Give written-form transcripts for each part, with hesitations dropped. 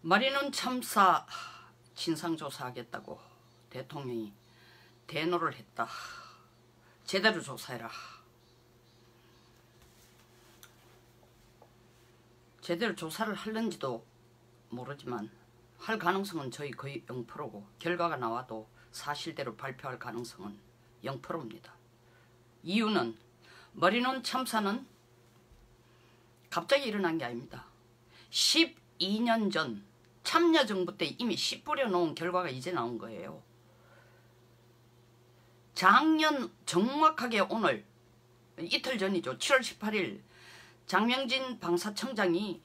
마리논 참사 진상조사하겠다고 대통령이 대노를 했다. 제대로 조사해라. 제대로 조사를 할는지도 모르지만 할 가능성은 저희 거의 0%고 결과가 나와도 사실대로 발표할 가능성은 0%입니다. 이유는 마리논 참사는 갑자기 일어난 게 아닙니다. 12년 전 참여정부 때 이미 씨 뿌려놓은 결과가 이제 나온 거예요. 작년 정확하게 오늘 이틀 전이죠. 7월 18일 장명진 방사청장이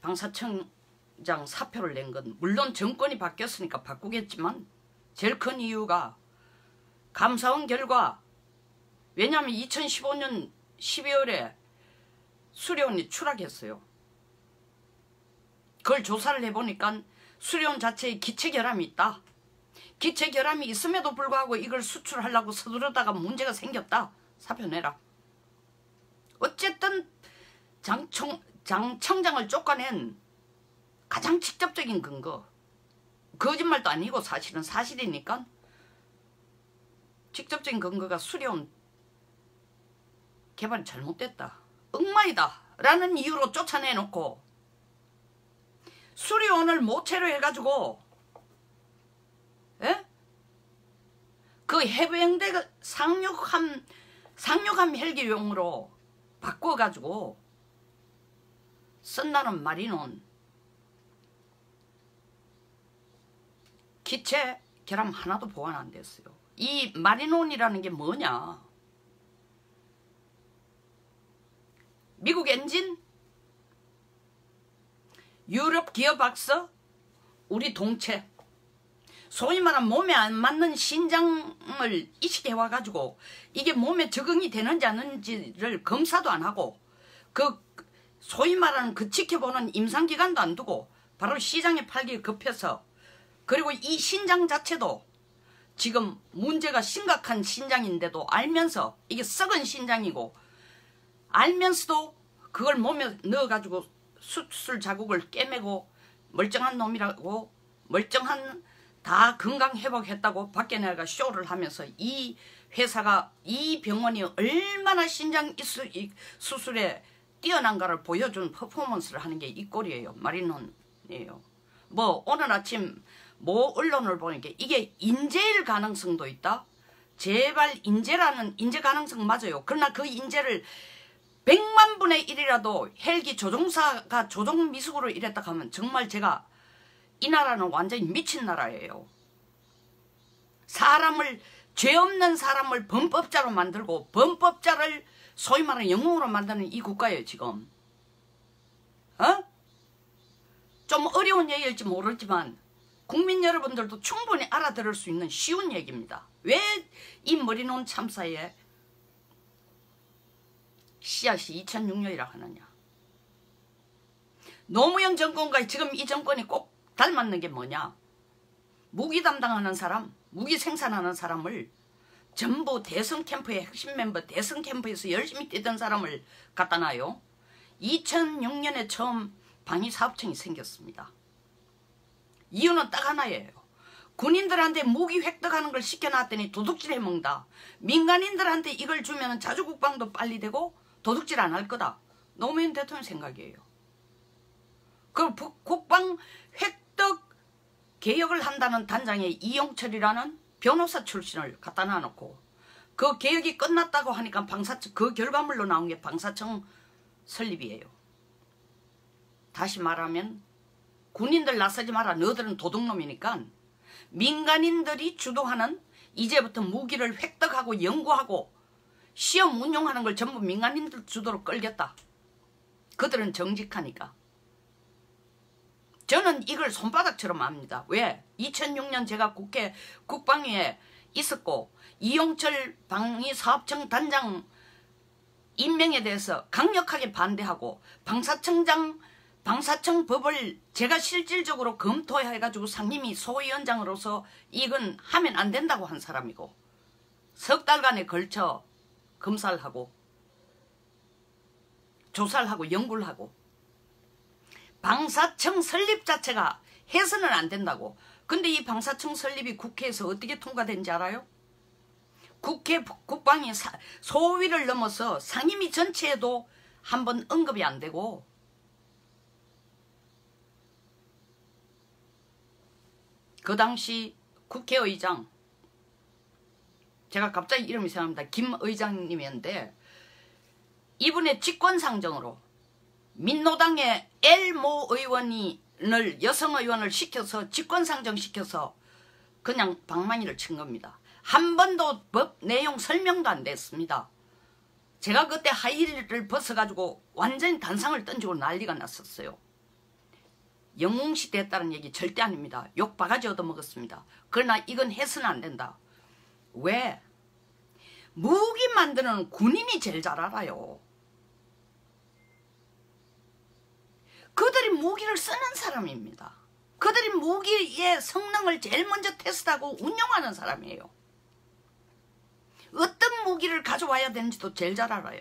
방사청장 사표를 낸 건 물론 정권이 바뀌었으니까 바꾸겠지만 제일 큰 이유가 감사원 결과, 왜냐하면 2015년 12월에 수료원이 추락했어요. 그걸 조사를 해보니까 수료원 자체에 기체결함이 있다. 기체결함이 있음에도 불구하고 이걸 수출하려고 서두르다가 문제가 생겼다. 사표 내라. 어쨌든 장 청장을 쫓아낸 가장 직접적인 근거, 거짓말도 아니고 사실은 사실이니까 직접적인 근거가 수료원 개발이 잘못됐다, 엉망이다 라는 이유로 쫓아내놓고 수료원을 모체로 해가지고 그 해병대 상륙함 헬기용으로 바꿔가지고 쓴다는 마리논 기체 결함 하나도 보완 안 됐어요. 이 마리논이라는 게 뭐냐? 미국 엔진, 유럽 기업 악서, 우리 동체, 소위 말하는 몸에 안 맞는 신장을 이식해 와가지고 이게 몸에 적응이 되는지 않는지를 검사도 안 하고 그 소위 말하는 그 지켜보는 임상기간도 안 두고 바로 시장에 팔기 급해서, 그리고 이 신장 자체도 지금 문제가 심각한 신장인데도 알면서 이게 썩은 신장이고 알면서도 그걸 몸에 넣어가지고 수술 자국을 깨매고 멀쩡한 놈이라고, 멀쩡한 다 건강 회복했다고 밖에 내가 쇼를 하면서 이 회사가, 이 병원이 얼마나 신장 수술에 뛰어난가를 보여준 퍼포먼스를 하는 게 이 꼴이에요. 마리논이에요. 뭐 오늘 아침 모 언론을 보니까 이게 인재일 가능성도 있다. 제발 인재 가능성 맞아요. 그러나 그 인재를 100만 분의 1이라도 헬기 조종사가 조종 미숙으로 이랬다 하면 정말 제가, 이 나라는 완전히 미친 나라예요. 사람을, 죄 없는 사람을 범법자로 만들고 범법자를 소위 말하는 영웅으로 만드는 이 국가예요 지금. 좀 어려운 얘기일지 모르지만 국민 여러분들도 충분히 알아들을 수 있는 쉬운 얘기입니다. 왜 이 마리논 참사에 씨앗이 2006년이라 하느냐. 노무현 정권과 지금 이 정권이 꼭 닮았는 게 뭐냐. 무기 담당하는 사람, 무기 생산하는 사람을 전부 대선 캠프의 핵심 멤버, 대선 캠프에서 열심히 뛰던 사람을 갖다 놔요. 2006년에 처음 방위사업청이 생겼습니다. 이유는 딱 하나예요. 군인들한테 무기 획득하는 걸 시켜놨더니 도둑질 해먹는다. 민간인들한테 이걸 주면 자주국방도 빨리 되고 도둑질 안 할 거다. 노무현 대통령 생각이에요. 그 국방 획득 개혁을 한다는 단장에 이용철이라는 변호사 출신을 갖다 놔놓고 그 개혁이 끝났다고 하니까 그 결과물로 나온 게 방사청 설립이에요. 다시 말하면 군인들 나서지 마라. 너희들은 도둑놈이니까 민간인들이 주도하는, 이제부터 무기를 획득하고 연구하고 시험 운용하는 걸 전부 민간인들 주도로 끌겠다. 그들은 정직하니까. 저는 이걸 손바닥처럼 압니다. 왜? 2006년 제가 국방위에 있었고 이용철 방위사업청 단장 임명에 대해서 강력하게 반대하고 방사청 법을 제가 실질적으로 검토해가지고 상임위 소위원장으로서 이건 하면 안 된다고 한 사람이고, 석 달간에 걸쳐 검사를 하고 조사를 하고 연구를 하고 방사청 설립 자체가 해서는 안 된다고. 근데 이 방사청 설립이 국회에서 어떻게 통과된지 알아요? 국회 국방위 소위를 넘어서 상임위 전체에도 한번 언급이 안 되고, 그 당시 국회의장, 제가 갑자기 이름이 생각납니다. 김 의장님이었는데, 이분의 직권상정으로 민노당의 엘모 의원을 여성 의원을 시켜서 직권상정시켜서 그냥 방망이를 친 겁니다. 한 번도 법 내용 설명도 안 됐습니다. 제가 그때 하이힐을 벗어가지고 완전히 단상을 던지고 난리가 났었어요. 영웅시대에 따른 얘기 절대 아닙니다. 욕 바가지 얻어먹었습니다. 그러나 이건 해서는 안 된다. 왜? 무기 만드는 군인이 제일 잘 알아요. 그들이 무기를 쓰는 사람입니다. 그들이 무기의 성능을 제일 먼저 테스트하고 운용하는 사람이에요. 어떤 무기를 가져와야 되는지도 제일 잘 알아요.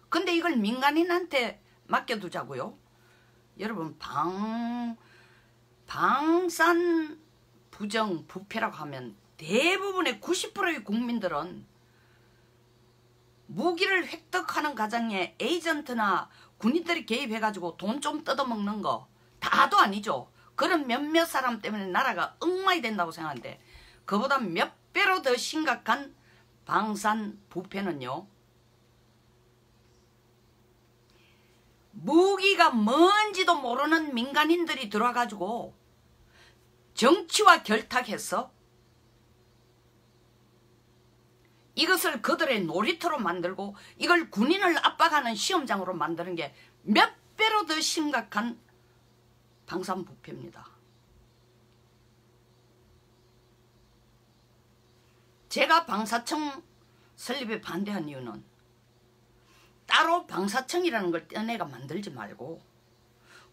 근데 이걸 민간인한테 맡겨두자고요. 여러분, 방산 부정 부패라고 하면 대부분의 90%의 국민들은 무기를 획득하는 과정에 에이전트나 군인들이 개입해가지고 돈 좀 뜯어먹는 거 다도 아니죠. 그런 몇몇 사람 때문에 나라가 엉망이 된다고 생각하는데, 그보다 몇 배로 더 심각한 방산 부패는요, 무기가 뭔지도 모르는 민간인들이 들어와가지고 정치와 결탁해서 이것을 그들의 놀이터로 만들고 이걸 군인을 압박하는 시험장으로 만드는 게 몇 배로 더 심각한 방산부패입니다. 제가 방사청 설립에 반대한 이유는 따로 방사청이라는 걸 떼내가 만들지 말고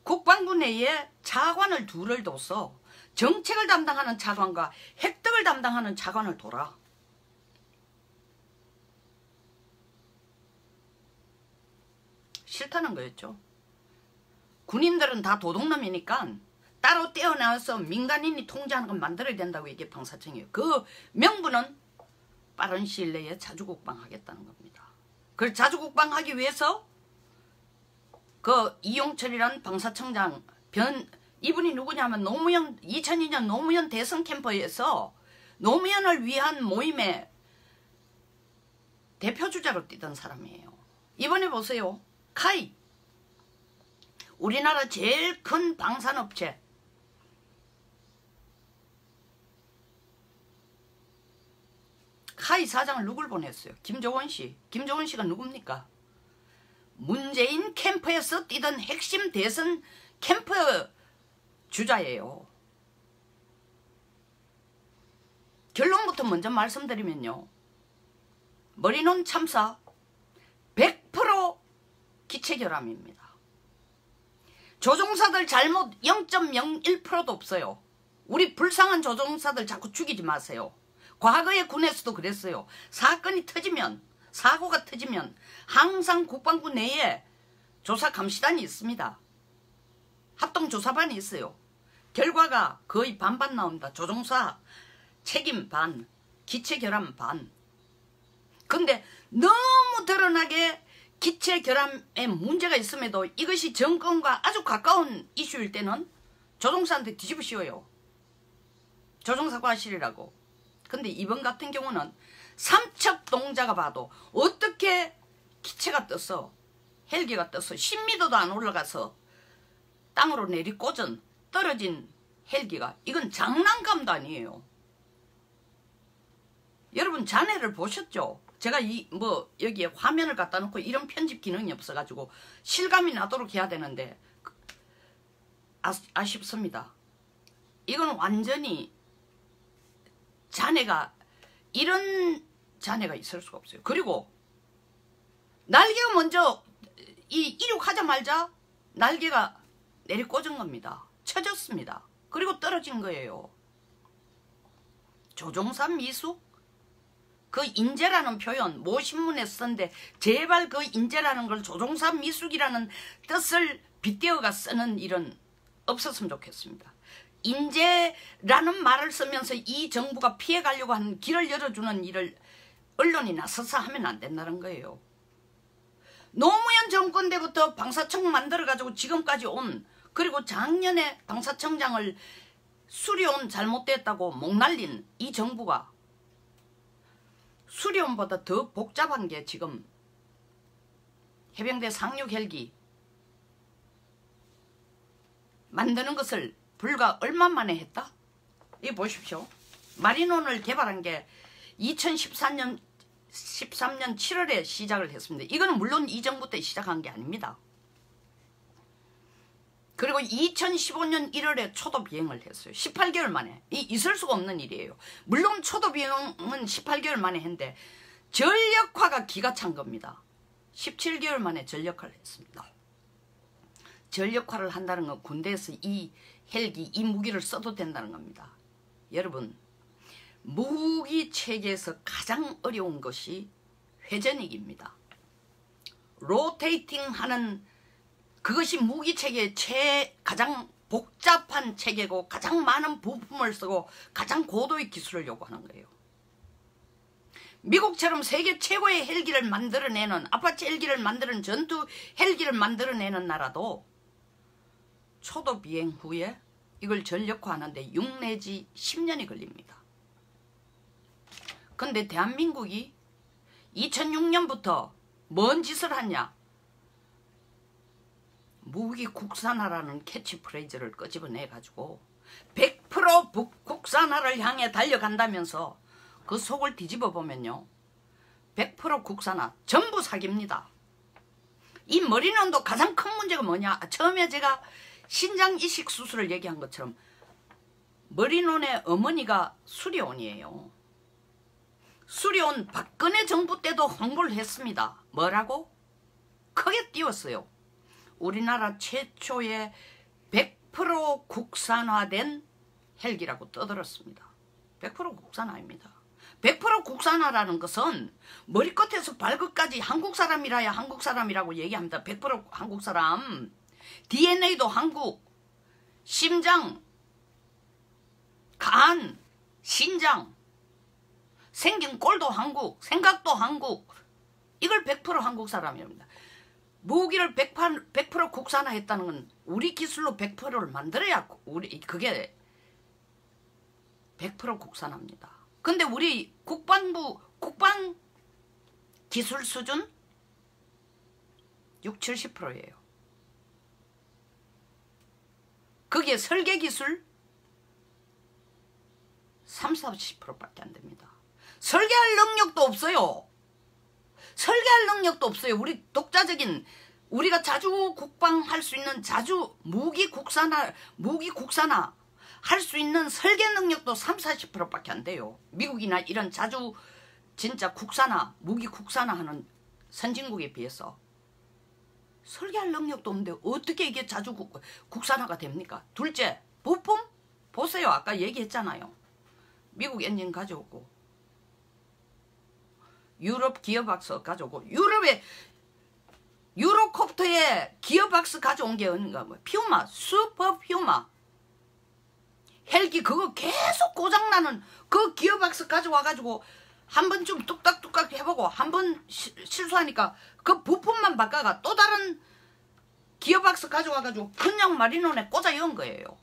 국방부 내에 차관을 둘을 둬서 정책을 담당하는 차관과 획득을 담당하는 차관을 둬라. 싫다는 거였죠. 군인들은 다 도둑놈이니까 따로 떼어내서 민간인이 통제하는 건 만들어야 된다고 이게 방사청이에요. 그 명분은 빠른 시일 내에 자주국방하겠다는 겁니다. 그래서 자주국방하기 위해서 그 이용철이라는 방사청장 이분이 누구냐면 노무현 2002년 노무현 대선 캠프에서 노무현을 위한 모임의 대표주자로 뛰던 사람이에요. 이번에 보세요. 카이, 우리나라 제일 큰 방산업체, 카이 사장을 누굴 보냈어요? 김정은 씨. 김정은 씨가 누굽니까? 문재인 캠프에서 뛰던 핵심 대선 캠프 주자예요. 결론부터 먼저 말씀드리면요, 머리논 참사 100% 기체결함입니다. 조종사들 잘못 0.01%도 없어요. 우리 불쌍한 조종사들 자꾸 죽이지 마세요. 과거의 군에서도 그랬어요. 사건이 터지면, 사고가 터지면 항상 국방부 내에 조사감시단이 있습니다. 합동조사반이 있어요. 결과가 거의 반반 나옵니다. 조종사 책임 반, 기체결함 반. 근데 너무 드러나게 기체결함에 문제가 있음에도 이것이 정권과 아주 가까운 이슈일 때는 조종사한테 뒤집어 씌워요. 조종사 과실이라고. 근데 이번 같은 경우는 삼척동자가 봐도 어떻게 기체가 떠서, 헬기가 떠서 10m도 안 올라가서 땅으로 내리꽂은 떨어진 헬기가, 이건 장난감도 아니에요. 여러분 자네를 보셨죠? 제가 여기에 화면을 갖다 놓고 이런 편집 기능이 없어가지고 실감이 나도록 해야 되는데 아쉽습니다. 이건 완전히 이런 자네가 있을 수가 없어요. 그리고 날개가 먼저 이륙하자마자 날개가 내리꽂은 겁니다. 쳐졌습니다. 그리고 떨어진 거예요. 조종사 미숙? 그 인재라는 표현 모 신문에 썼는데 제발 그 인재라는 걸 조종사 미숙이라는 뜻을 빗대어가 쓰는 일은 없었으면 좋겠습니다. 인재라는 말을 쓰면서 이 정부가 피해가려고 하는 길을 열어주는 일을 언론이 나서서 하면 안 된다는 거예요. 노무현 정권 때부터 방사청 만들어가지고 지금까지 온, 그리고 작년에 방사청장을 수리온 잘못됐다고 목날린 이 정부가 수리온보다 더 복잡한 게 지금 해병대 상륙 헬기 만드는 것을 불과 얼마 만에 했다? 이거 보십시오. 마린원을 개발한 게 2013년 7월에 시작을 했습니다. 이거는 물론 이 정부 때 시작한 게 아닙니다. 그리고 2015년 1월에 초도 비행을 했어요. 18개월 만에. 있을 수가 없는 일이에요. 물론 초도 비행은 18개월 만에 했는데 전력화가 기가 찬 겁니다. 17개월 만에 전력화를 했습니다. 전력화를 한다는 건 군대에서 이 헬기, 이 무기를 써도 된다는 겁니다. 여러분, 무기 체계에서 가장 어려운 것이 회전익입니다. 로테이팅 하는 그것이 무기 체계의 가장 복잡한 체계고 가장 많은 부품을 쓰고 가장 고도의 기술을 요구하는 거예요. 미국처럼 세계 최고의 헬기를 만들어내는, 아파치 헬기를 만드는, 전투 헬기를 만들어내는 나라도 초도 비행 후에 이걸 전력화하는데 6 내지 10년이 걸립니다. 근데 대한민국이 2006년부터 뭔 짓을 하냐? 무기 국산화라는 캐치프레이즈를 끄집어내가지고 100% 국산화를 향해 달려간다면서 그 속을 뒤집어 보면요, 100% 국산화 전부 사기입니다. 이 머리론도 가장 큰 문제가 뭐냐? 처음에 제가 신장 이식 수술을 얘기한 것처럼 머리론의 어머니가 수리온이에요. 수리온 박근혜 정부 때도 홍보를 했습니다. 뭐라고? 크게 띄웠어요. 우리나라 최초의 100% 국산화된 헬기라고 떠들었습니다. 100% 국산화입니다. 100% 국산화라는 것은 머리끝에서 발끝까지 한국 사람이라야 한국 사람이라고 얘기합니다. 100% 한국 사람. DNA도 한국, 심장, 간, 신장, 생긴 꼴도 한국, 생각도 한국. 이걸 100% 한국 사람입니다. 무기를 100% 국산화했다는 건 우리 기술로 100%를 만들어야 그게 100% 국산화입니다. 근데 우리 국방부 국방 기술 수준 60-70%예요. 그게 설계 기술 30-40%밖에 안 됩니다. 설계할 능력도 없어요. 설계할 능력도 없어요. 우리 독자적인, 우리가 자주 국방할 수 있는, 자주 무기 국산화 할 수 있는 설계 능력도 30-40%밖에 안 돼요. 미국이나 이런 자주 진짜 국산화, 무기 국산화하는 선진국에 비해서 설계할 능력도 없는데 어떻게 이게 자주 국산화가 됩니까? 둘째, 부품? 보세요. 아까 얘기했잖아요. 미국 엔진 가져오고 유럽 기어박스 가져오고, 유럽에 유로콥터에 기어박스 가져온 게 어딘가, 뭐 퓨마, 슈퍼 퓨마 헬기 그거 계속 고장나는 그 기어박스 가져와가지고 한 번쯤 뚝딱뚝딱 해보고 한 번 실수하니까 그 부품만 바꿔가 또 다른 기어박스 가져와가지고 그냥 마린온에 꽂아 넣은 거예요.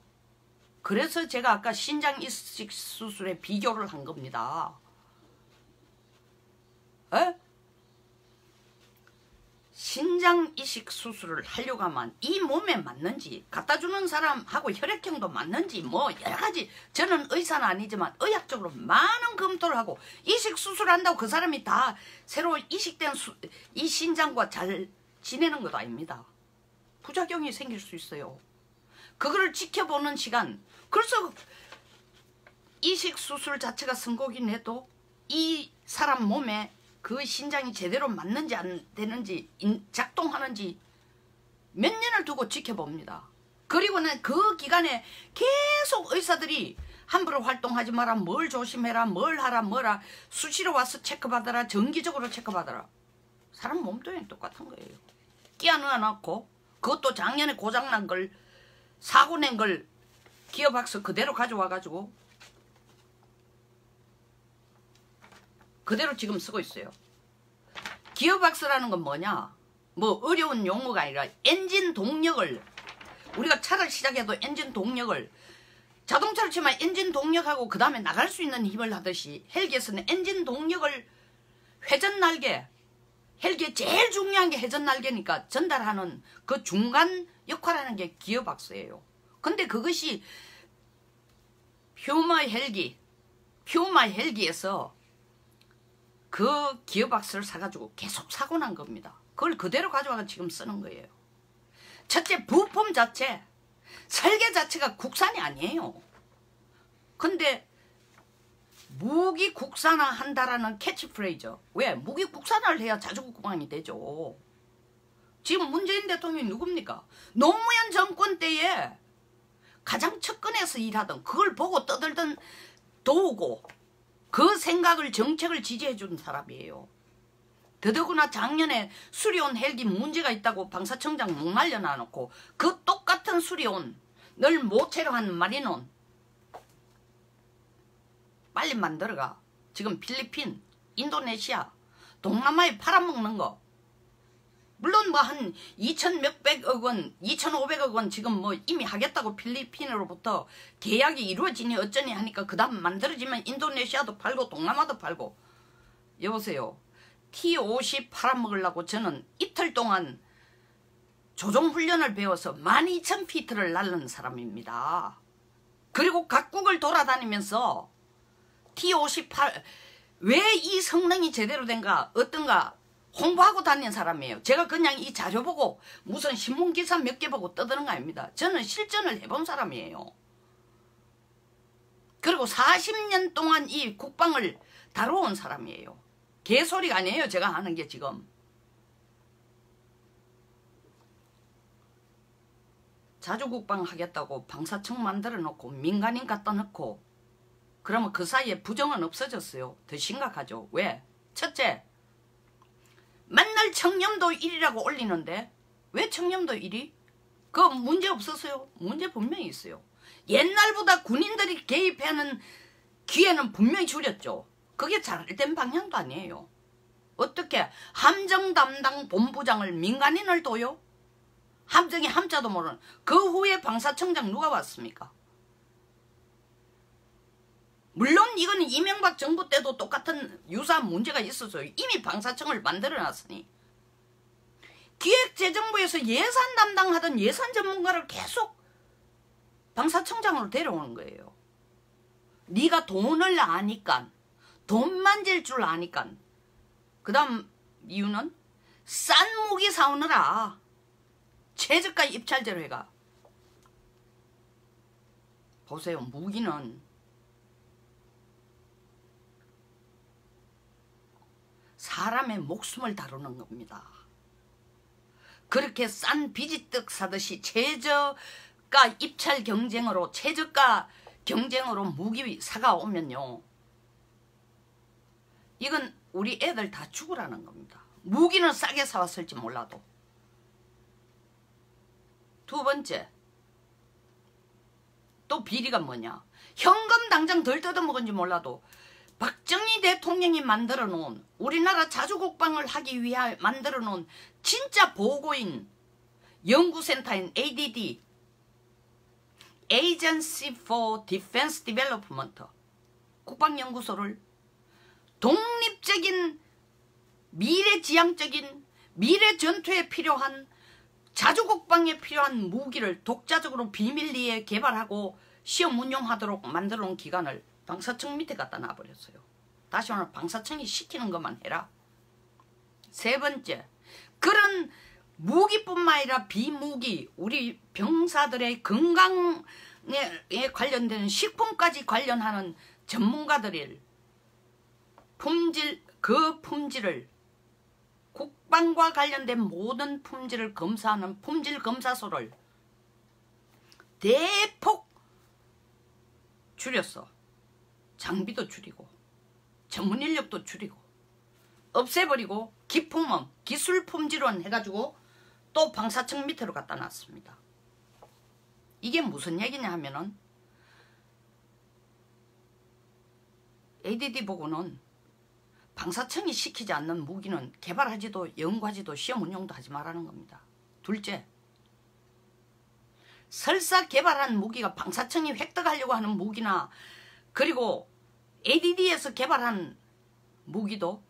그래서 제가 아까 신장 이식 수술에 비교를 한 겁니다. 에? 신장 이식 수술을 하려고 하면 이 몸에 맞는지, 갖다 주는 사람하고 혈액형도 맞는지, 뭐 여러 가지, 저는 의사는 아니지만 의학적으로 많은 검토를 하고, 이식 수술한다고 그 사람이 다 새로 이식된 이 신장과 잘 지내는 것도 아닙니다. 부작용이 생길 수 있어요. 그거를 지켜보는 시간, 그래서 이식 수술 자체가 성공이긴 해도 이 사람 몸에 그 신장이 제대로 맞는지 안 되는지, 작동하는지 몇 년을 두고 지켜봅니다. 그리고는 그 기간에 계속 의사들이 함부로 활동하지 마라, 뭘 조심해라, 뭘 하라, 뭐라, 수시로 와서 체크받아라, 정기적으로 체크받아라. 사람 몸도 똑같은 거예요. 끼어 넣어놓고 그것도 작년에 고장난 걸, 사고 낸 걸 기어박스 그대로 가져와가지고 그대로 지금 쓰고 있어요. 기어박스라는 건 뭐냐? 뭐 어려운 용어가 아니라 엔진 동력을, 우리가 차를 시작해도 엔진 동력을, 자동차를 치면 엔진 동력하고 그 다음에 나갈 수 있는 힘을 하듯이 헬기에서는 엔진 동력을 회전 날개, 헬기에 제일 중요한 게 회전 날개니까 전달하는 그 중간 역할하는 게 기어박스예요. 근데 그것이 퓨마 헬기에서 그 기어박스를 사가지고 계속 사고 난 겁니다. 그걸 그대로 가져와서 지금 쓰는 거예요. 첫째, 부품 자체, 설계 자체가 국산이 아니에요. 근데 무기 국산화한다라는 캐치프레이즈. 왜? 무기 국산화를 해야 자주국방이 되죠. 지금 문재인 대통령이 누굽니까? 노무현 정권 때에 가장 측근에서 일하던, 그걸 보고 떠들던 도우고 그 생각을, 정책을 지지해 준 사람이에요. 더더구나 작년에 수리온 헬기 문제가 있다고 방사청장 목 날려놔놓고 그 똑같은 수리온을 모체로 한 마린온 빨리 만들어가. 지금 필리핀, 인도네시아, 동남아에 팔아먹는 거. 물론 뭐 한 2천 몇백억 원, 2,500억 원 지금 뭐 이미 하겠다고 필리핀으로부터 계약이 이루어지니 어쩌니 하니까 그 다음 만들어지면 인도네시아도 팔고 동남아도 팔고. 여보세요. T-50 팔아먹으려고 저는 이틀 동안 조종훈련을 배워서 12,000피트를 날른 사람입니다. 그리고 각국을 돌아다니면서 T-58 왜 이 성능이 제대로 된가 어떤가 홍보하고 다닌 사람이에요. 제가 그냥 이 자료 보고 무슨 신문기사 몇 개 보고 떠드는 거 아닙니다. 저는 실전을 해본 사람이에요. 그리고 40년 동안 이 국방을 다뤄온 사람이에요. 개소리가 아니에요. 제가 하는 게 지금. 자주국방 하겠다고 방사청 만들어 놓고 민간인 갖다 놓고 그러면 그 사이에 부정은 없어졌어요. 더 심각하죠. 왜? 첫째, 맨날 청렴도 1위라고 올리는데 왜 청렴도 1위? 그거 문제 없었어요. 문제 분명히 있어요. 옛날보다 군인들이 개입하는 기회는 분명히 줄였죠. 그게 잘된 방향도 아니에요. 어떻게 함정 담당 본부장을 민간인을 둬요? 함정이 함자도 모르는. 그 후에 방사청장 누가 왔습니까? 물론 이거는 이명박 정부 때도 똑같은 유사한 문제가 있었어요. 이미 방사청을 만들어놨으니. 기획재정부에서 예산 담당하던 예산 전문가를 계속 방사청장으로 데려오는 거예요. 네가 돈을 아니까, 돈 만질 줄 아니까. 그 다음 이유는 싼 무기 사오느라 최저가 입찰제로 해가. 보세요. 무기는 사람의 목숨을 다루는 겁니다. 그렇게 싼 비지떡 사듯이 최저가 입찰 경쟁으로, 최저가 경쟁으로 무기 사가 오면요, 이건 우리 애들 다 죽으라는 겁니다. 무기는 싸게 사왔을지 몰라도. 두 번째, 또 비리가 뭐냐. 현금 당장 덜 뜯어먹은지 몰라도 박정희 대통령이 만들어 놓은, 우리나라 자주국방을 하기 위해 만들어 놓은 진짜 보고인 연구센터인 ADD, Agency for Defense Development, 국방연구소를 독립적인 미래지향적인 미래 전투에 필요한, 자주국방에 필요한 무기를 독자적으로 비밀리에 개발하고 시험 운용하도록 만들어 놓은 기관을 방사청 밑에 갖다 놔버렸어요. 다시 오늘 방사청이 시키는 것만 해라. 세 번째, 그런 무기뿐만 아니라 비무기, 우리 병사들의 건강에 관련되는 식품까지 관련하는 전문가들이 그 품질을, 국방과 관련된 모든 품질을 검사하는 품질검사소를 대폭 줄였어. 장비도 줄이고 전문 인력도 줄이고 없애버리고 기품원, 기술 품질원 해가지고 또 또 방사청 밑으로 갖다 놨습니다. 이게 무슨 얘기냐 하면은 ADD 보고는 방사청이 시키지 않는 무기는 개발하지도 연구하지도 시험 운용도 하지 말라는 겁니다. 둘째, 설사 개발한 무기가 방사청이 획득하려고 하는 무기나 그리고 ADD에서 개발한 무기도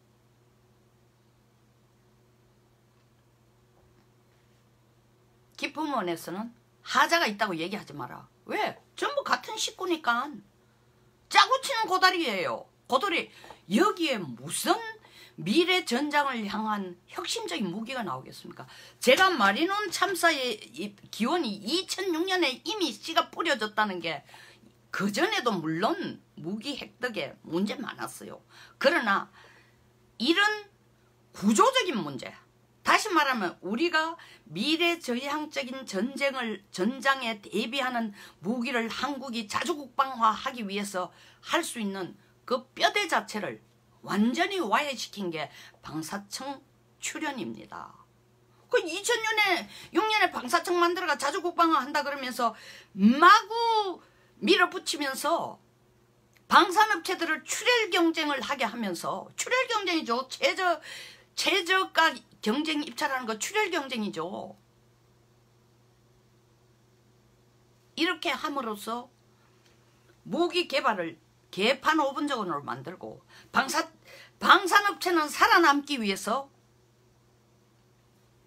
기품원에서는 하자가 있다고 얘기하지 마라. 왜? 전부 같은 식구니까. 짜고 치는 고다리예요. 고다리. 여기에 무슨 미래 전장을 향한 혁신적인 무기가 나오겠습니까? 제가 마리논 참사의 기원이 2006년에 이미 씨가 뿌려졌다는 게 그전에도 물론 무기 획득에 문제 많았어요. 그러나 이런 구조적인 문제, 다시 말하면 우리가 미래저향적인 전장에 대비하는 무기를 한국이 자주국방화하기 위해서 할 수 있는 그 뼈대 자체를 완전히 와해시킨 게 방사청 출현입니다. 그 2006년에 방사청 만들어가 자주국방화 한다 그러면서 마구 밀어붙이면서 방산업체들을 출혈 경쟁을 하게 하면서, 출혈 경쟁이죠. 최저가 경쟁 입찰하는 거 출혈 경쟁이죠. 이렇게 함으로써 무기 개발을 개판 5분적으로 만들고 방산업체는 살아남기 위해서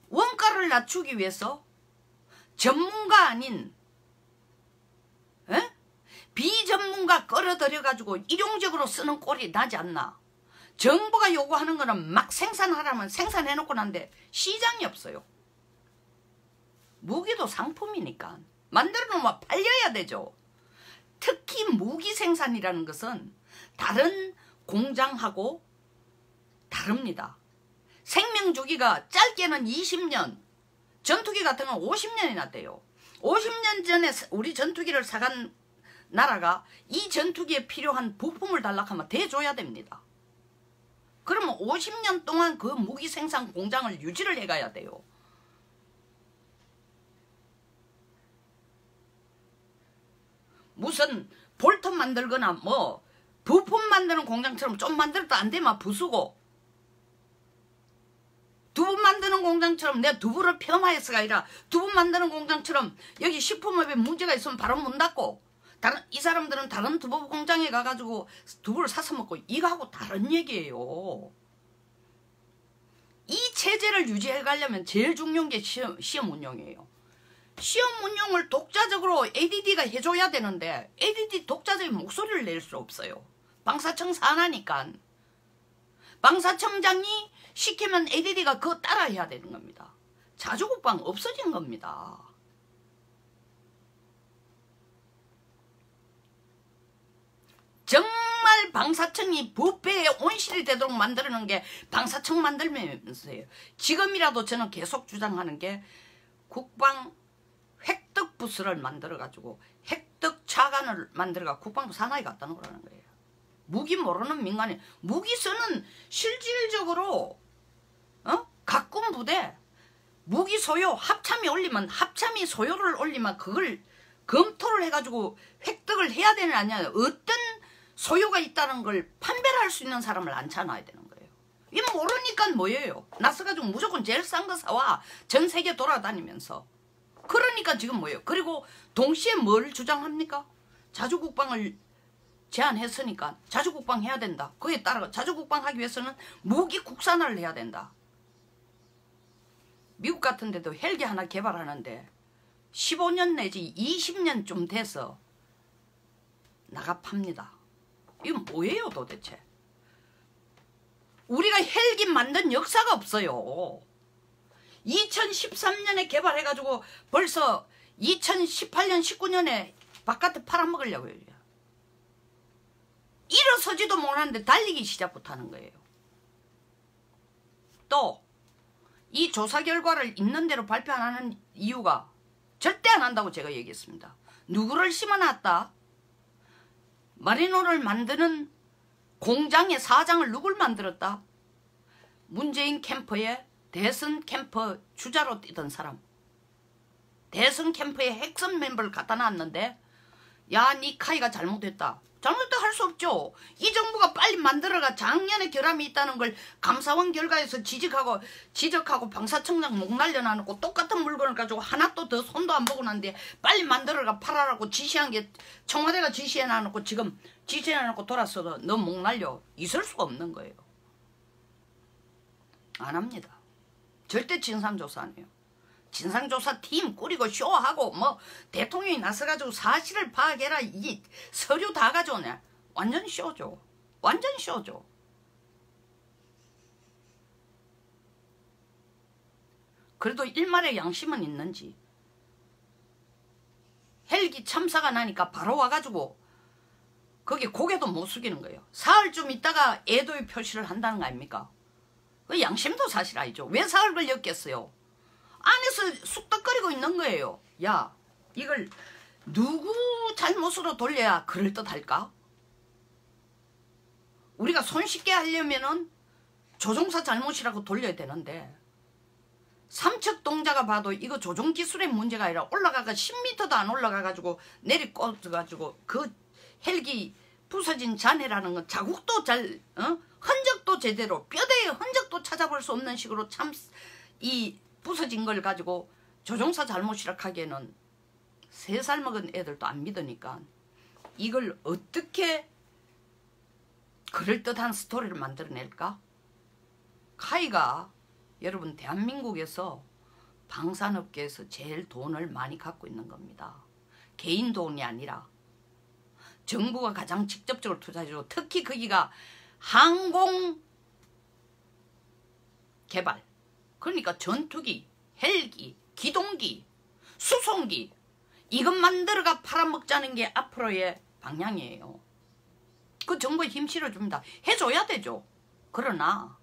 원가를 낮추기 위해서 전문가 아닌 비전문가 끌어들여가지고 일용적으로 쓰는 꼴이 나지 않나. 정부가 요구하는 거는 막 생산하라면 생산해놓고 난데 시장이 없어요. 무기도 상품이니까 만들어놓으면 팔려야 되죠. 특히 무기 생산이라는 것은 다른 공장하고 다릅니다. 생명 주기가 짧게는 20년, 전투기 같은 건 50년이나 돼요. 50년 전에 우리 전투기를 사간 나라가 이 전투기에 필요한 부품을 달라고 하면 대줘야 됩니다. 그러면 50년 동안 그 무기 생산 공장을 유지를 해가야 돼요. 무슨 볼트 만들거나 뭐 부품 만드는 공장처럼 좀 만들어도 안 되면 부수고, 두부 만드는 공장처럼 내 두부를 폄하해서가 아니라 두부 만드는 공장처럼 여기 식품업에 문제가 있으면 바로 문 닫고, 이 사람들은 다른 두부 공장에 가가지고 두부를 사서 먹고, 이거하고 다른 얘기예요. 이 체제를 유지해 가려면 제일 중요한 게 시험 운용이에요. 시험 운용을 독자적으로 ADD가 해줘야 되는데 ADD 독자적인 목소리를 낼 수 없어요. 방사청 산하니까. 방사청장이 시키면 ADD가 그거 따라 해야 되는 겁니다. 자주국방 없어진 겁니다. 정말 방사청이 부패의 온실이 되도록 만드는 게 방사청 만들면서예요. 지금이라도 저는 계속 주장하는 게 국방 획득 부스를 만들어가지고 획득 차관을 만들어가 국방부 산하에 갖다 놓으라는 거예요. 무기 모르는 민간인, 무기 쓰는 실질적으로 가꾼 부대, 무기 소요 합참이 올리면, 합참이 소요를 올리면 그걸 검토를 해가지고 획득을 해야 되는 아니야. 어떤 소요가 있다는 걸 판별할 수 있는 사람을 앉혀놔야 되는 거예요. 이거 모르니까 뭐예요? 나서가지고 무조건 제일 싼 거 사와 전 세계 돌아다니면서. 그러니까 지금 뭐예요? 그리고 동시에 뭘 주장합니까? 자주국방을 제안했으니까 자주국방 해야 된다. 그에 따라 자주국방 하기 위해서는 무기 국산화를 해야 된다. 미국 같은 데도 헬기 하나 개발하는데 15년 내지 20년쯤 돼서 나가 팝니다. 이건 뭐예요 도대체? 우리가 헬기 만든 역사가 없어요. 2013년에 개발해가지고 벌써 2018년 19년에 바깥에 팔아먹으려고요. 일어서지도 못하는데 달리기 시작부터 하는 거예요. 또 이 조사 결과를 있는 대로 발표 안 하는 이유가 절대 안 한다고 제가 얘기했습니다. 누구를 심어놨다? 마리노를 만드는 공장의 사장을 누굴 만들었다? 문재인 캠프의 대선 캠프 주자로 뛰던 사람, 대선 캠프에 핵심 멤버를 갖다 놨는데 야, 니 카이가 잘못했다. 잘못했다 할 수 없죠. 이 정부가 빨리 만들어가. 작년에 결함이 있다는 걸 감사원 결과에서 지적하고 방사청장 목 날려놔놓고 똑같은 물건을 가지고 하나도 더 손도 안 보고 난데 빨리 만들어가 팔아라고 지시한 게 청와대가 지시해놔놓고 지금 지시해놔놓고 돌아서도 너 목 날려. 있을 수가 없는 거예요. 안 합니다. 절대 진상조사 안 해요. 진상조사 팀 꾸리고 쇼하고 뭐 대통령이 나서가지고 사실을 파악해라 이 서류 다 가져오네. 완전 쇼죠. 완전 쇼죠. 그래도 일말의 양심은 있는지. 헬기 참사가 나니까 바로 와가지고 거기 고개도 못 숙이는 거예요. 사흘 좀 있다가 애도의 표시를 한다는 거 아닙니까? 그 양심도 사실 아니죠. 왜 사흘 걸렸겠어요? 안에서 쑥덕거리고 있는 거예요. 야, 이걸 누구 잘못으로 돌려야 그럴듯할까? 우리가 손쉽게 하려면은 조종사 잘못이라고 돌려야 되는데 삼척동자가 봐도 이거 조종기술의 문제가 아니라 올라가가 10m도 안 올라가가지고 내리꽂아가지고 그 헬기 부서진 잔해라는 건 자국도 흔적도 제대로 뼈대의 흔적도 찾아볼 수 없는 식으로 참 이 부서진 걸 가지고 조종사 잘못이라 하기에는 3살 먹은 애들도 안 믿으니까 이걸 어떻게 그럴듯한 스토리를 만들어낼까? 카이가 여러분 대한민국에서 방산업계에서 제일 돈을 많이 갖고 있는 겁니다. 개인 돈이 아니라 정부가 가장 직접적으로 투자해주고 특히 거기가 항공 개발 그러니까 전투기, 헬기, 기동기, 수송기 이것 만들어가 팔아먹자는 게 앞으로의 방향이에요. 그 정부에 힘 실어줍니다. 해줘야 되죠. 그러나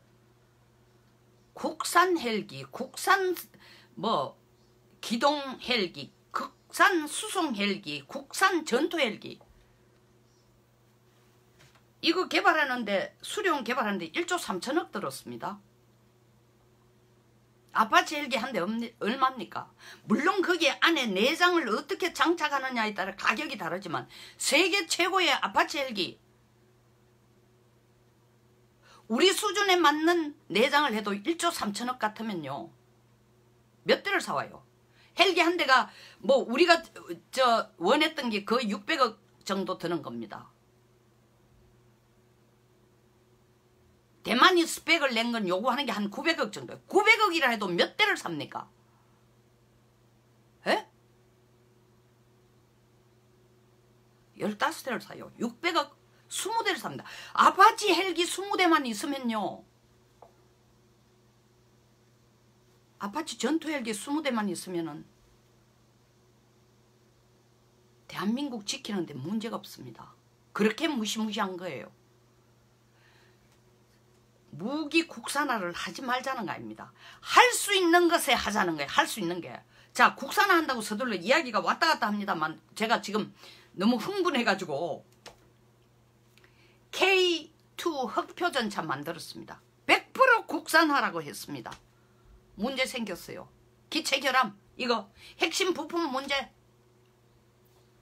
국산 헬기, 국산 기동 헬기, 국산 수송 헬기, 국산 전투 헬기 이거 개발하는데 수령 개발하는데 1조 3천억 들었습니다. 아파치 헬기 한 대 얼마입니까? 물론 거기 안에 내장을 어떻게 장착하느냐에 따라 가격이 다르지만 세계 최고의 아파치 헬기 우리 수준에 맞는 내장을 해도 1조 3천억 같으면요 몇 대를 사와요? 헬기 한 대가 우리가 원했던 게 거의 600억 정도 드는 겁니다. 대만이 스펙을 낸 건 요구하는 게 한 900억 정도. 900억이라 해도 몇 대를 삽니까? 에? 15대를 사요. 600억 20대를 삽니다. 아파치 헬기 20대만 있으면요. 아파치 전투 헬기 20대만 있으면은 대한민국 지키는데 문제가 없습니다. 그렇게 무시무시한 거예요. 무기 국산화를 하지 말자는 거 아닙니다. 할 수 있는 것에 하자는 거예요. 할 수 있는 게. 자, 국산화한다고 서둘러 이야기가 왔다 갔다 합니다만 제가 지금 너무 흥분해가지고 K2 흑표전차 만들었습니다. 100% 국산화라고 했습니다. 문제 생겼어요. 기체결함 이거 핵심 부품 문제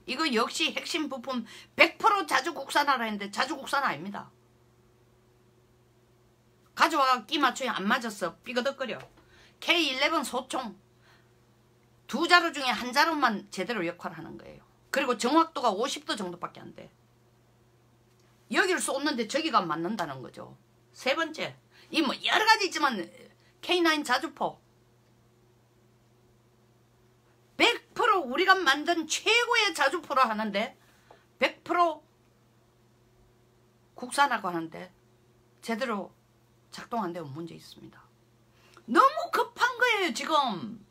이거 역시 핵심 부품 100% 자주 국산화라 했는데 자주 국산화 아닙니다. 가져와가 끼 맞추기 안 맞았어. 삐거덕거려. K11 소총 2자루 중에 1자루만 제대로 역할하는 거예요. 그리고 정확도가 50도 정도밖에 안 돼. 여기를 쏘는데 저기가 맞는다는 거죠. 세 번째 이 여러 가지 있지만 K9 자주포 100% 우리가 만든 최고의 자주포라 하는데 100% 국산화고 하는데 제대로 작동 안 되면 문제 있습니다. 너무 급한 거예요 지금.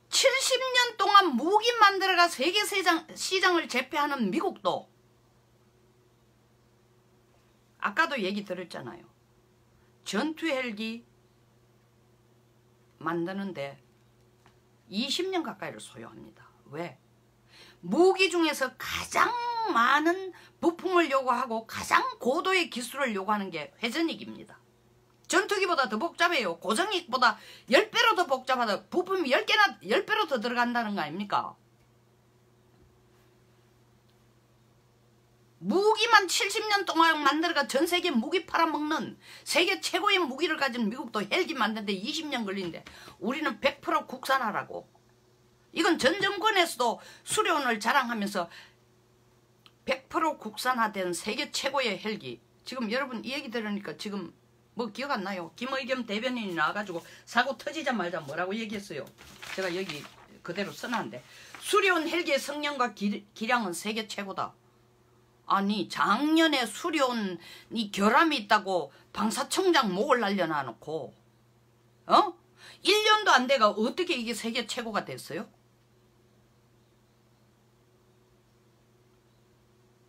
70년 동안 무기 만들어가 세계 시장을 제패하는 미국도 아까도 얘기 들었잖아요. 전투 헬기 만드는데 20년 가까이를 소요합니다. 왜? 무기 중에서 가장 많은 부품을 요구하고 가장 고도의 기술을 요구하는 게 회전익입니다. 전투기보다 더 복잡해요. 고정익보다 10배로 더 복잡하다. 부품이 10배로 더 들어간다는 거 아닙니까? 무기만 70년 동안 만들어가 전 세계 무기 팔아먹는 세계 최고의 무기를 가진 미국도 헬기 만드는데 20년 걸리는데 우리는 100% 국산화라고. 이건 전 정권에서도 수료원을 자랑하면서 100% 국산화된 세계 최고의 헬기. 지금 여러분 이 얘기 들으니까 지금 뭐 기억 안 나요? 김의겸 대변인이 나와가지고 사고 터지자마자 뭐라고 얘기했어요? 제가 여기 그대로 써놨는데 수료원 헬기의 성능과 기량은 세계 최고다. 아니 작년에 수료원이 결함이 있다고 방사청장 목을 날려놔놓고 1년도 안 돼가 어떻게 이게 세계 최고가 됐어요?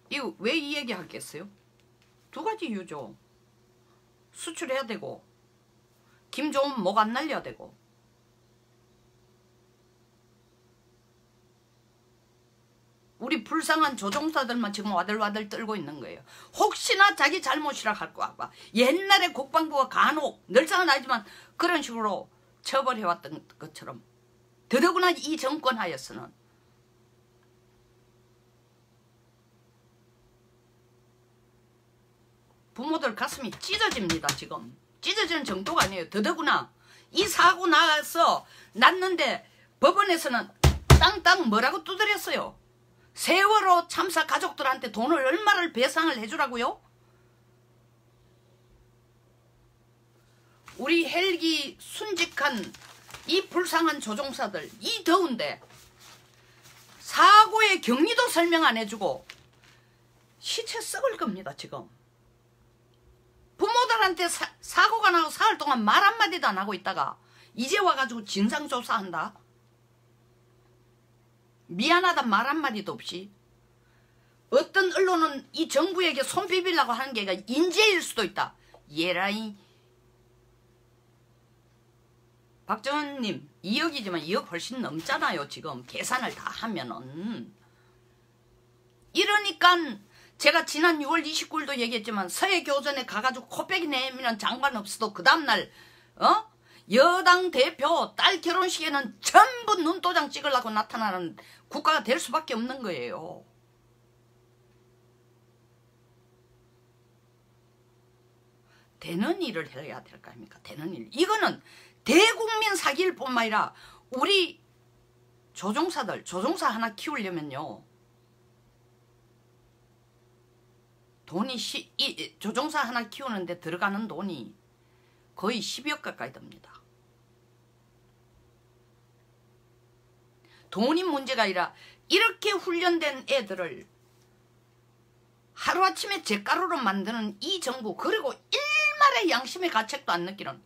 이거 왜 이 얘기 하겠어요? 두 가지 이유죠. 수출해야 되고 김 좋으면 목 안 날려야 되고. 우리 불쌍한 조종사들만 지금 와들와들 떨고 있는 거예요. 혹시나 자기 잘못이라 할거 봐. 옛날에 국방부가 간혹 늘상은 아니지만 그런 식으로 처벌해왔던 것처럼 더더구나 이 정권 하에서는 부모들 가슴이 찢어집니다. 지금 찢어지는 정도가 아니에요. 더더구나 이 사고 나서 났는데 법원에서는 땅땅 뭐라고 두드렸어요. 세월호 참사 가족들한테 돈을 얼마를 배상을 해주라고요? 우리 헬기 순직한 이 불쌍한 조종사들 이 더운데 사고의 경위도 설명 안 해주고 시체 썩을 겁니다. 지금 부모들한테 사고가 나고 사흘 동안 말 한마디도 안 하고 있다가 이제 와가지고 진상조사한다. 미안하다 말 한마디도 없이. 어떤 언론은 이 정부에게 손 비비려고 하는 게 인재일 수도 있다. 예라이. 박정은님 2억이지만 2억 훨씬 넘잖아요. 지금 계산을 다 하면은. 이러니까 제가 지난 6월 29일도 얘기했지만 서해교전에 가가지고 코빼기 내미는 장관 없어도 그 다음날 여당 대표 딸 결혼식에는 전부 눈도장 찍으려고 나타나는 국가가 될 수밖에 없는 거예요. 되는 일을 해야 될 거 아닙니까? 되는 일. 이거는 대국민 사기일 뿐만 아니라 우리 조종사들, 조종사 하나 키우려면요. 돈이 조종사 하나 키우는데 들어가는 돈이 거의 10억 가까이 됩니다. 돈이 문제가 아니라 이렇게 훈련된 애들을 하루아침에 잿가루로 만드는 이 정부, 그리고 일말의 양심의 가책도 안 느끼는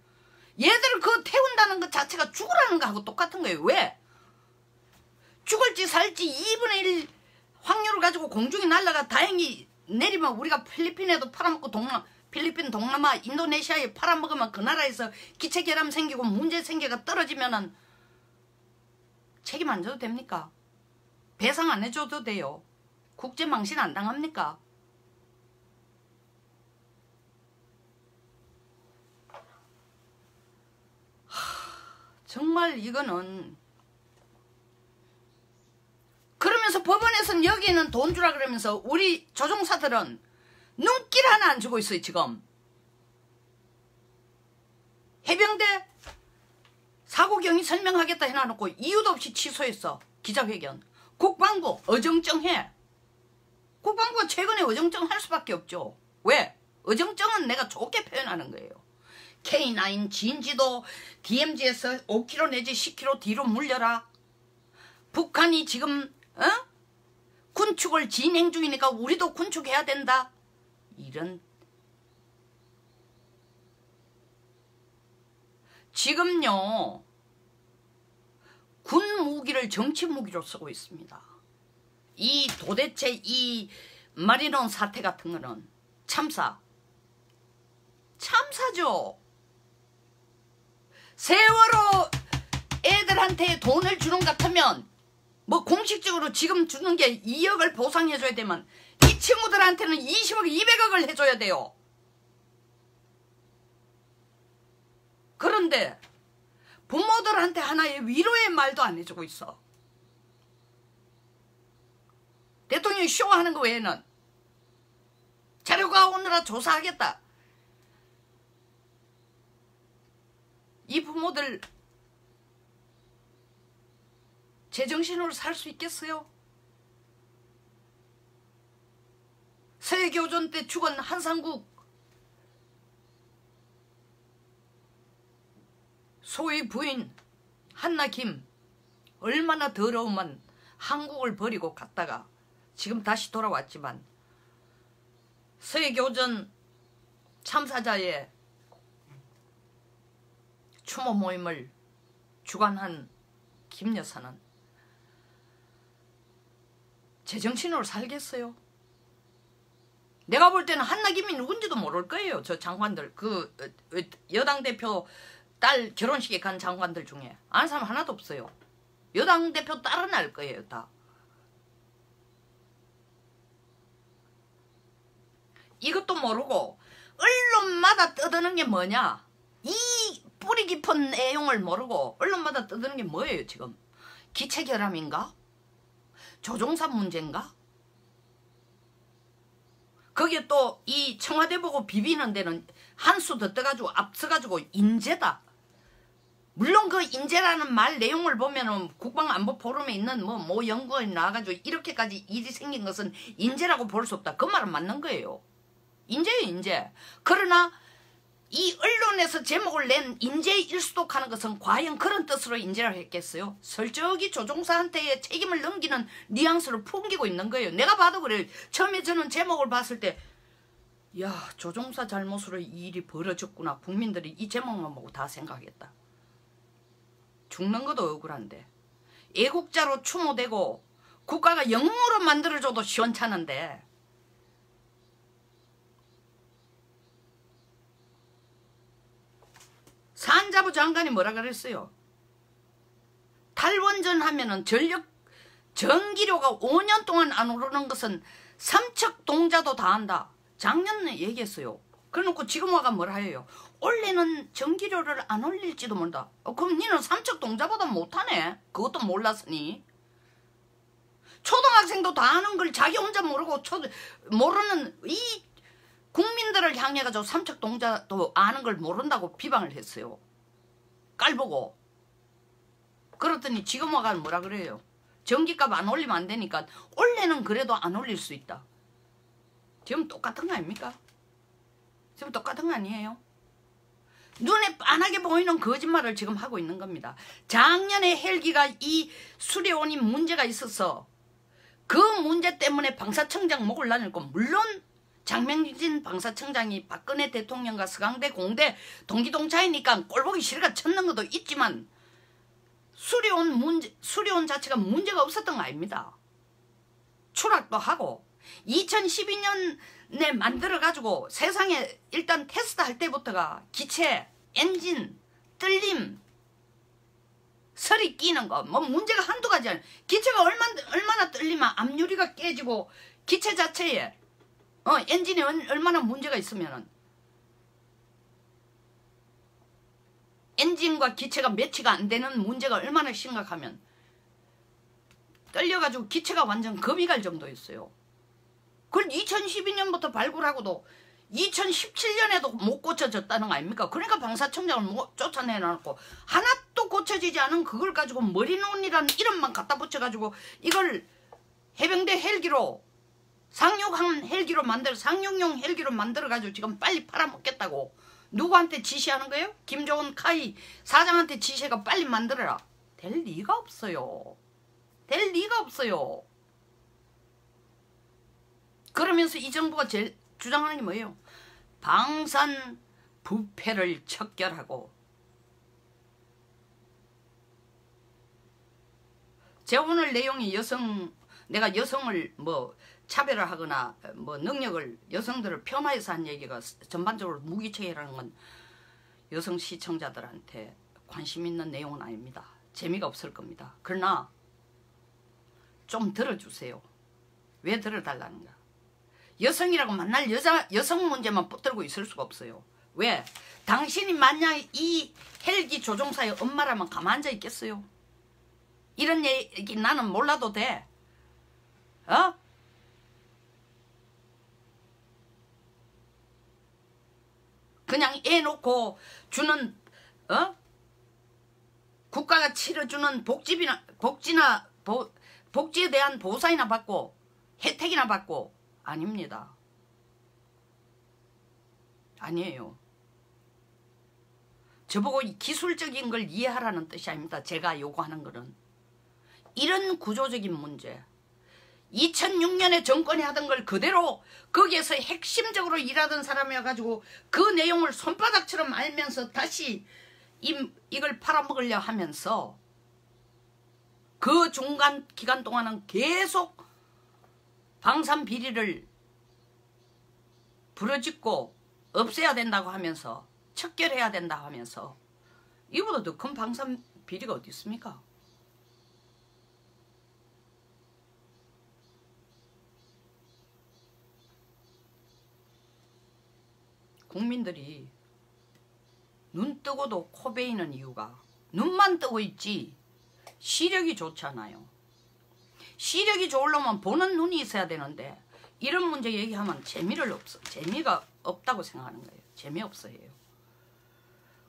얘들을 그 태운다는 것 자체가 죽으라는 거하고 똑같은 거예요. 왜? 죽을지 살지 2분의 1 확률을 가지고 공중에 날아가 다행히 내리면 우리가 필리핀에도 팔아먹고 필리핀, 동남아, 인도네시아에 팔아먹으면 그 나라에서 기체결함 생기고 문제 생겨가 떨어지면은 책임 안 져도 됩니까? 배상 안 해줘도 돼요. 국제망신 안 당합니까? 정말 이거는. 그러면서 법원에서는 여기는 돈 주라 그러면서 우리 조종사들은 눈길 하나 안 주고 있어요. 지금 해병대 사고 경위 설명하겠다 해놔놓고 이유도 없이 취소했어. 기자회견. 국방부 어정쩡해. 국방부가 최근에 어정쩡할 수밖에 없죠. 왜? 어정쩡은 내가 좋게 표현하는 거예요. K9 진지도 DMZ에서 5km 내지 10km 뒤로 물려라. 북한이 지금 군축을 진행 중이니까 우리도 군축해야 된다. 이런. 지금요 군 무기를 정치 무기로 쓰고 있습니다. 이 도대체 이 마리논 사태 같은 거는 참사죠. 세월호 애들한테 돈을 주는 것 같으면 뭐 공식적으로 지금 주는 게 2억을 보상해줘야 되면 이 친구들한테는 20억, 200억을 해줘야 돼요. 그런데 부모들한테 하나의 위로의 말도 안 해주고 있어. 대통령이 쇼하는 거 외에는 자료가 오느라 조사하겠다. 이 부모들 제정신으로 살 수 있겠어요? 세교전 때 죽은 한상국 소의 부인 한나김 얼마나 더러우면 한국을 버리고 갔다가 지금 다시 돌아왔지만 세교전 참사자의 추모 모임을 주관한 김 여사는 제정신으로 살겠어요? 내가 볼 때는 한나김이 누군지도 모를 거예요. 저 장관들, 그 여당 대표 딸 결혼식에 간 장관들 중에 아는 사람 하나도 없어요. 여당 대표 딸은 알 거예요, 다. 이것도 모르고 언론마다 떠드는 게 뭐냐? 이 뿌리 깊은 내용을 모르고 언론마다 떠드는 게 뭐예요, 지금? 기체결함인가? 조종사 문제인가? 거기에 또 이 청와대 보고 비비는 데는 한수 더 떠가지고 앞서가지고 인재다. 물론 그 인재라는 말 내용을 보면은 국방안보포럼에 있는 뭐 연구원이 나와가지고 이렇게까지 일이 생긴 것은 인재라고 볼 수 없다. 그 말은 맞는 거예요. 인재예요, 인재. 그러나 이 언론에서 제목을 낸 인재일수독하는 것은 과연 그런 뜻으로 인재를 했겠어요? 설적이 조종사한테 책임을 넘기는 뉘앙스를 풍기고 있는 거예요. 내가 봐도 그래요. 처음에 저는 제목을 봤을 때 야, 조종사 잘못으로 이 일이 벌어졌구나. 국민들이 이 제목만 보고 다 생각했다. 죽는 것도 억울한데 애국자로 추모되고 국가가 영웅으로 만들어줘도 시원찮은데 산자부 장관이 뭐라 그랬어요? 탈원전 하면은 전기료가 5년 동안 안 오르는 것은 삼척동자도 다 한다. 작년에 얘기했어요. 그래놓고 지금 와가 뭐라 해요? 올해는 전기료를 안 올릴지도 모른다. 그럼 니는 삼척동자보다 못하네. 그것도 몰랐으니. 초등학생도 다 아는 걸 자기 혼자 모르고 모르는 이 국민들을 향해가지고 삼척동자도 아는 걸 모른다고 비방을 했어요. 깔보고. 그랬더니 지금 와가 뭐라 그래요? 전기값 안 올리면 안 되니까 올해는 그래도 안 올릴 수 있다. 지금 똑같은 거 아닙니까? 지금 똑같은 거 아니에요? 눈에 빤하게 보이는 거짓말을 지금 하고 있는 겁니다. 작년에 헬기가 이 수리온이 문제가 있어서 그 문제 때문에 방사청장 목을 날렸고 물론 장명진 방사청장이 박근혜 대통령과 서강대 공대 동기동차이니까 꼴보기 싫으니까 쳤는 것도 있지만 수리온 자체가 문제가 없었던 거 아닙니다. 추락도 하고 2012년에 만들어가지고 세상에 일단 테스트할 때부터가 기체, 엔진, 뜰림, 설이 끼는 거 뭐 문제가 한두 가지 아니에요. 기체가 얼마나 뜰리면 압유리가 깨지고 기체 자체에 엔진에 얼마나 문제가 있으면은 엔진과 기체가 매치가 안 되는 문제가 얼마나 심각하면 떨려가지고 기체가 완전 겁이 갈 정도였어요. 그걸 2012년부터 발굴하고도 2017년에도 못 고쳐졌다는 거 아닙니까? 그러니까 방사청장을 쫓아내놓고 하나도 고쳐지지 않은 그걸 가지고 머리논이라는 이름만 갖다 붙여가지고 이걸 해병대 헬기로 상륙용 헬기로 만들어가지고 지금 빨리 팔아먹겠다고 누구한테 지시하는 거예요? 김정은 카이 사장한테 지시가 빨리 만들어라. 될 리가 없어요. 될 리가 없어요. 그러면서 이 정부가 제일 주장하는 게 뭐예요? 방산 부패를 척결하고. 제가 오늘 내용이 내가 여성을 뭐 차별화하거나 뭐 능력을 여성들을 폄하해서 한 얘기가 전반적으로 무기체계라는 건 여성 시청자들한테 관심 있는 내용은 아닙니다. 재미가 없을 겁니다. 그러나 좀 들어주세요. 왜 들어달라는가? 여성이라고 맨날 여성 문제만 붙들고 있을 수가 없어요. 왜? 당신이 만약 이 헬기 조종사의 엄마라면 가만 앉아 있겠어요? 이런 얘기 나는 몰라도 돼. 어? 그냥 애 놓고 주는 국가가 치러주는 복지에 대한 보상이나 받고 혜택이나 받고 아닙니다. 아니에요. 저보고 기술적인 걸 이해하라는 뜻이 아닙니다. 제가 요구하는 거는 이런 구조적인 문제, 2006년에 정권이 하던 걸 그대로 거기에서 핵심적으로 일하던 사람이어가지고 그 내용을 손바닥처럼 알면서 다시 이걸 팔아먹으려 하면서 그 중간 기간 동안은 계속 방산 비리를 부러짓고 없애야 된다고 하면서 척결해야 된다고 하면서 이보다 더 큰 방산 비리가 어디 있습니까? 국민들이 눈 뜨고도 코 베이는 이유가 눈만 뜨고 있지 시력이 좋잖아요. 시력이 좋으려면 보는 눈이 있어야 되는데 이런 문제 얘기하면 재미가 없다고 생각하는 거예요. 재미없어 해요.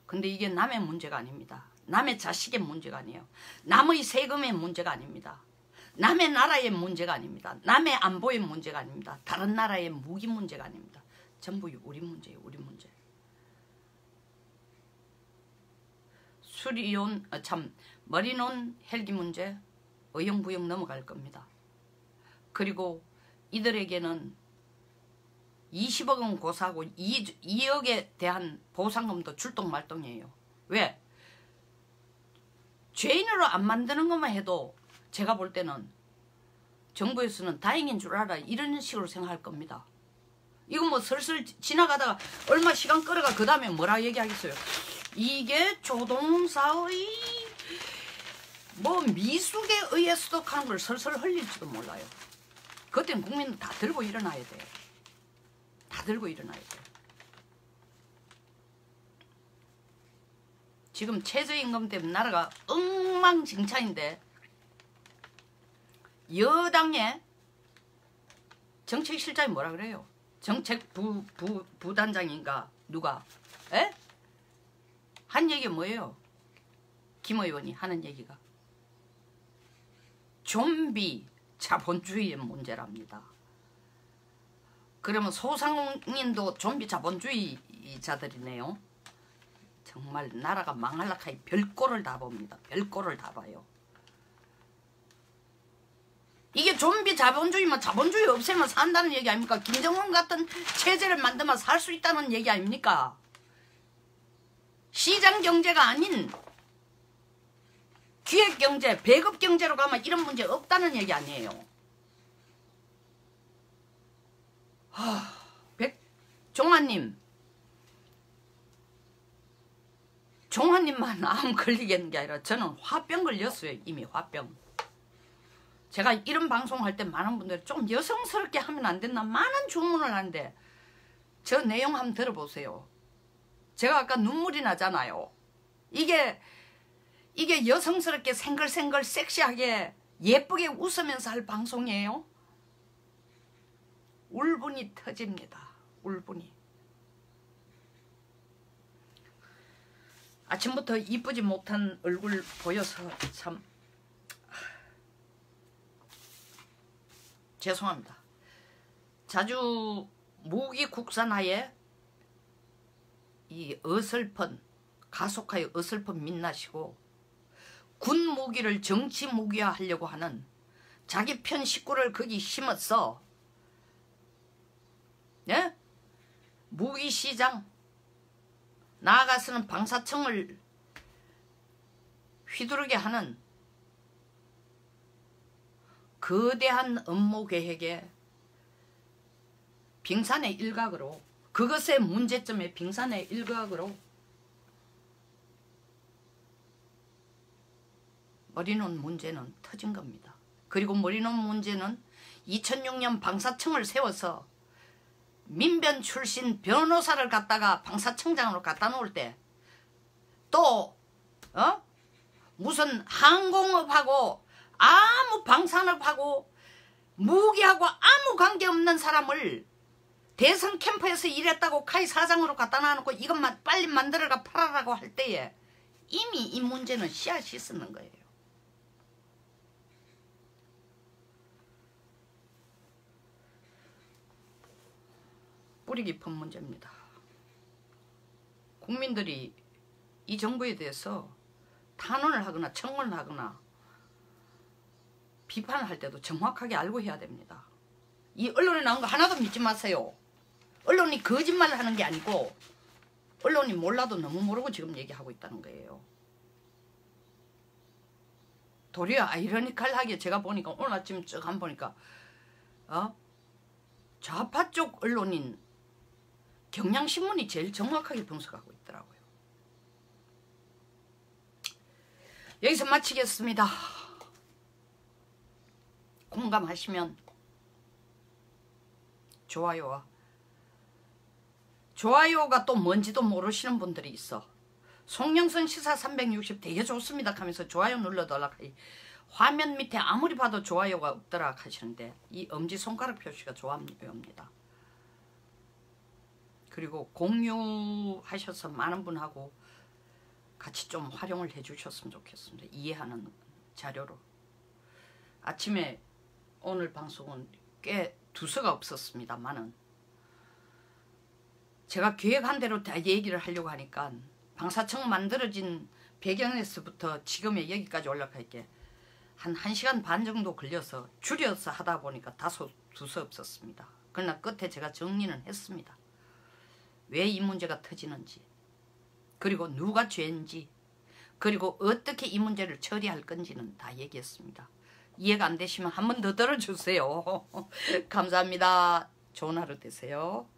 근데 이게 남의 문제가 아닙니다. 남의 자식의 문제가 아니에요. 남의 세금의 문제가 아닙니다. 남의 나라의 문제가 아닙니다. 남의 안보의 문제가 아닙니다. 다른 나라의 무기 문제가 아닙니다. 전부 우리 문제예요. 우리 문제. 머리논 헬기 문제 어영부영 넘어갈 겁니다. 그리고 이들에게는 20억 원 고사하고 2억에 대한 보상금도 출동말동이에요. 왜? 죄인으로 안 만드는 것만 해도 제가 볼 때는 정부에서는 다행인 줄 알아 이런 식으로 생각할 겁니다. 이거 뭐 슬슬 지나가다가 얼마 시간 끌어가 그 다음에 뭐라 얘기하겠어요. 이게 조동사의 뭐 미숙에 의해서도 하는 걸 슬슬 흘릴지도 몰라요. 그때는 국민은 다 들고 일어나야 돼요. 다 들고 일어나야 돼요. 지금 최저임금 때문에 나라가 엉망진창인데 여당의 정책실장이 뭐라 그래요? 정책부단장인가 누가? 에? 한 얘기가 뭐예요? 김 의원이 하는 얘기가 좀비 자본주의의 문제랍니다. 그러면 소상인도 좀비 자본주의자들이네요. 정말 나라가 망할락하니 별꼴을 다 봅니다. 별꼴을 다 봐요. 이게 좀비 자본주의면 자본주의 없애면 산다는 얘기 아닙니까? 김정은 같은 체제를 만들면 살 수 있다는 얘기 아닙니까? 시장경제가 아닌 기획경제, 배급경제로 가면 이런 문제 없다는 얘기 아니에요. 종환님만 암 걸리겠는 게 아니라 저는 화병 걸렸어요. 이미 화병. 제가 이런 방송할 때 많은 분들이 좀 여성스럽게 하면 안 됐나 많은 주문을 하는데 저 내용 한번 들어보세요. 제가 아까 눈물이 나잖아요. 이게 여성스럽게 생글생글 섹시하게 예쁘게 웃으면서 할 방송이에요. 울분이 터집니다. 울분이. 아침부터 이쁘지 못한 얼굴 보여서 참 죄송합니다. 자주 무기 국산화에 이 어설픈 가속화의 어설픈 민낯이고 군 무기를 정치 무기화 하려고 하는 자기 편 식구를 거기 심었어. 예? 무기 시장 나아가서는 방사청을 휘두르게 하는 거대한 업무 계획에 빙산의 일각으로 그것의 문제점의 빙산의 일각으로 머리논 문제는 터진 겁니다. 그리고 머리논 문제는 2006년 방사청을 세워서 민변 출신 변호사를 갖다가 방사청장으로 갖다 놓을 때 또 무슨 항공업하고 아무 방산업하고 무기하고 아무 관계없는 사람을 대선 캠프에서 일했다고 카이 사장으로 갖다 놔놓고 이것만 빨리 만들어가 팔아라고 할 때에 이미 이 문제는 씨앗이 있었는 거예요. 뿌리 깊은 문제입니다. 국민들이 이 정부에 대해서 탄원을 하거나 청원을 하거나 비판을 할 때도 정확하게 알고 해야 됩니다. 이 언론에 나온 거 하나도 믿지 마세요. 언론이 거짓말을 하는 게 아니고 언론이 몰라도 너무 모르고 지금 얘기하고 있다는 거예요. 도리어 아이러니컬하게 제가 보니까 오늘 아침 쭉 한 보니까 좌파 쪽 언론인 경향신문이 제일 정확하게 분석하고 있더라고요. 여기서 마치겠습니다. 공감하시면 좋아요가 또 뭔지도 모르시는 분들이 있어. 송영선 시사 360 되게 좋습니다 하면서 좋아요 눌러달라. 화면 밑에 아무리 봐도 좋아요가 없더라 하시는데 이 엄지손가락 표시가 좋아요입니다. 그리고 공유하셔서 많은 분하고 같이 좀 활용을 해주셨으면 좋겠습니다. 이해하는 자료로. 아침에 오늘 방송은 꽤 두서가 없었습니다만은 제가 계획한 대로 다 얘기를 하려고 하니까 방사청 만들어진 배경에서부터 지금의 여기까지 올라갈 게 한 1시간 반 정도 걸려서 줄여서 하다 보니까 다소 두서 없었습니다. 그러나 끝에 제가 정리는 했습니다. 왜 이 문제가 터지는지, 그리고 누가 죄인지, 그리고 어떻게 이 문제를 처리할 건지는 다 얘기했습니다. 이해가 안 되시면 한 번 더 들어주세요. 감사합니다. 좋은 하루 되세요.